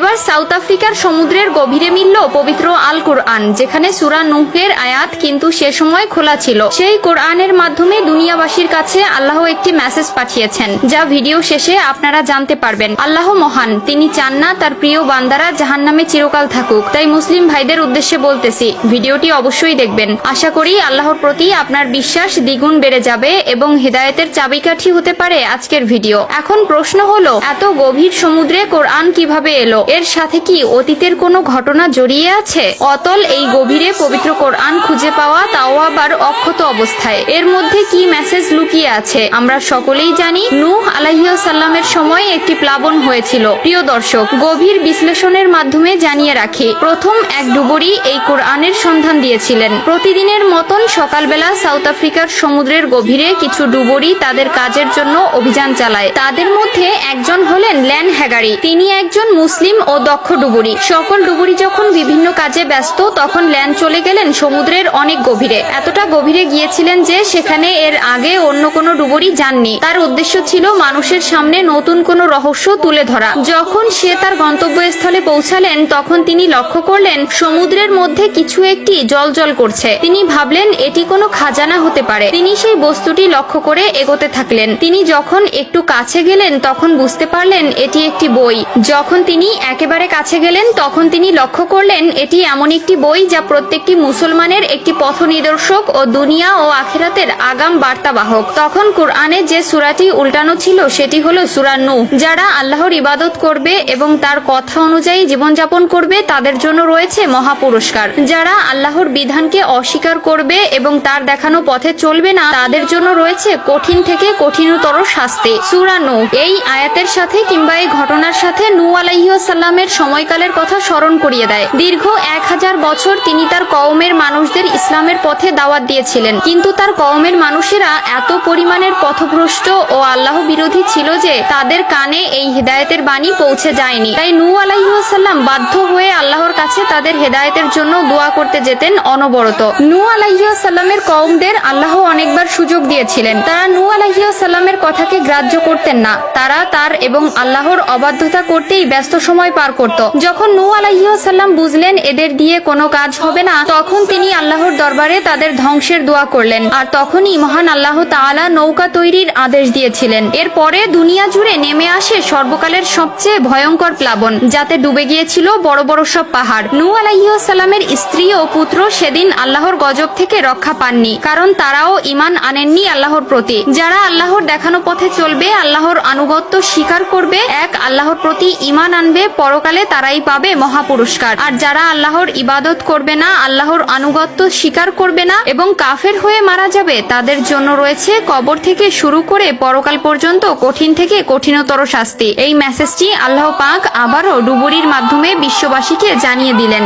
এবার সাউথ আফ্রিকার সমুদ্রের গভীরে মিলল পবিত্র আল কোরআন, যেখানে সূরা নূহের আয়াত কিন্তু সে সময় খোলা ছিল। সেই কোরআনের মাধ্যমে দুনিয়াবাসীর কাছে আল্লাহ একটি মেসেজ পাঠিয়েছেন, যা ভিডিও শেষে আপনারা জানতে পারবেন। আল্লাহ মহান, তিনি চান না তার প্রিয় বান্দারা জাহান্নামে চিরকাল থাকুক। তাই মুসলিম ভাইদের উদ্দেশ্যে বলতেছি, ভিডিওটি অবশ্যই দেখবেন। আশা করি আল্লাহর প্রতি আপনার বিশ্বাস দ্বিগুণ বেড়ে যাবে এবং হিদায়াতের চাবিকাঠি হতে পারে আজকের ভিডিও। এখন প্রশ্ন হলো, এত গভীর সমুদ্রে কোরআন কিভাবে এলো? এর সাথে কি অতীতের কোনো ঘটনা জড়িয়ে আছে? অতল এই গভীরে পবিত্র কোরআন খুঁজে পাওয়া, তাও আবার অক্ষত অবস্থায়। এর মধ্যে কি মেসেজ লুকিয়ে আছে? আমরা সকলেই জানি নূহ আলাইহিস সালামের সময় একটি প্লাবন হয়েছিল। প্রিয় দর্শক, গভীর বিশ্লেষণের মাধ্যমে জানিয়ে রাখি, প্রথম এক ডুবুরি এই কোরআনের সন্ধান দিয়েছিলেন। প্রতিদিনের মতন সকালবেলা সাউথ আফ্রিকার সমুদ্রের গভীরে কিছু ডুবুরি তাদের কাজের জন্য অভিযান চালায়। তাদের মধ্যে একজন হলেন ল্যান হ্যাগারি। তিনি একজন মুসলিম ও দক্ষ ডুবুরি। সকল ডুবুরি যখন বিভিন্ন কাজে ব্যস্ত, তখন ল্যান চলে গেলেন সমুদ্রের অনেক গভীরে। এতটা গভীরে গিয়েছিলেন যে সেখানে এর আগে অন্য কোনো ডুবুরি যাননি। তার উদ্দেশ্য ছিল মানুষের সামনে নতুন কোনো রহস্য তুলে ধরা। যখন সে তার গন্তব্যস্থলে পৌঁছালেন, তখন তিনি লক্ষ্য করলেন সমুদ্রের মধ্যে কিছু একটি জ্বলজ্বল করছে। তিনি ভাবলেন এটি কোনো খাজানা হতে পারে। তিনি সেই বস্তুটি লক্ষ্য করে এগোতে থাকলেন। তিনি যখন একটু কাছে গেলেন, তখন বুঝতে পারলেন এটি একটি বই। যখন তিনি একেবারে কাছে গেলেন, তখন তিনি লক্ষ্য করলেন এটি এমন একটি বই যা প্রত্যেকটি মুসলমানের একটি পথ নিদর্শক ও দুনিয়া ও আখিরাতের আগাম বার্তাবাহক। তখন কোরআনে যে সূরাটি উল্টানো ছিল সেটি হলো সূরা নূহ। যারা আল্লাহর ইবাদত করবে এবং তার কথা অনুযায়ী জীবনযাপন করবে, তাদের জন্য রয়েছে মহা পুরস্কার। যারা আল্লাহর বিধানকে অস্বীকার করবে এবং তার দেখানো পথে চলবে না, তাদের জন্য রয়েছে কঠিন থেকে কঠিনতর শাস্তি। সূরা নূহ এই আয়াতের সাথে কিংবা এই ঘটনার সাথে নূহ আলাইহিস সালামের সময়কালের কথা স্মরণ করিয়ে দেয়। দীর্ঘ 1000 বছর তিনি তার কওমের মানুষদের ইসলামের পথে দাওয়াত দিয়েছিলেন, কিন্তু তার কওমের মানুষেরা এত পরিমাণের পথভ্রষ্ট ও আল্লাহ বিরোধী ছিল যে তাদের কানে এই হিদায়াতের বাণী পৌঁছে যায়নি। তাই নূহ আলাইহিস সালাম বাধ্য হয়ে আল্লাহর কাছে তাদের হেদায়েতের জন্য দোয়া করতে যেতেন অনবরত। নূহ আলাইহিস সালামের কওমদের আল্লাহ অনেকবার সুযোগ দিয়েছিলেন। তারা নূহ আলাইহিস সালামের কথাকে গ্রাহ্য করতেন না। তারা তার এবং আল্লাহর অবাধ্যতা করতেই ব্যস্ত সময় পার করত। যখন নূহ আলাইহিস সালাম বুঝলেন এদের দিয়ে কোনো কাজ হবে না, তখন তিনি আল্লাহর দরবারে তাদের ধ্বংসের দোয়া করলেন। আর তখনই মহান আল্লাহ তাআলা নৌকা তৈরির আদেশ দিয়েছিলেন। এরপরে দুনিয়া জুড়ে নেমে আসে সর্বকালের সবচেয়ে ভয়ঙ্কর প্লাবন, যাতে ডুবে গিয়েছিল বড় বড় সব পাহাড়। নূহ আলাইহিস সালামের স্ত্রী ও পুত্র সেদিন আল্লাহর গজব থেকে রক্ষা পাননি, কারণ তারাও ঈমান আনেননি আল্লাহর প্রতি। যারা আল্লাহর দেখানো পথে চলবে, আল্লাহর আনুগত্য স্বীকার করবে, এক আল্লাহর প্রতি ঈমান আনবে, পরকালে তারাই পাবে মহা পুরস্কার। আর যারা আল্লাহর ইবাদত করবে না, আল্লাহর আনুগত্য স্বীকার করবে না এবং কাফের হয়ে মারা যাবে, তাদের জন্য রয়েছে কবর থেকে শুরু করে পরকাল পর্যন্ত কঠিন থেকে কঠিনতর শাস্তি। এই মেসেজটি আল্লাহ পাক আবারও ডুবুরির মাধ্যমে বিশ্ববাসীকে জানিয়ে দিলেন।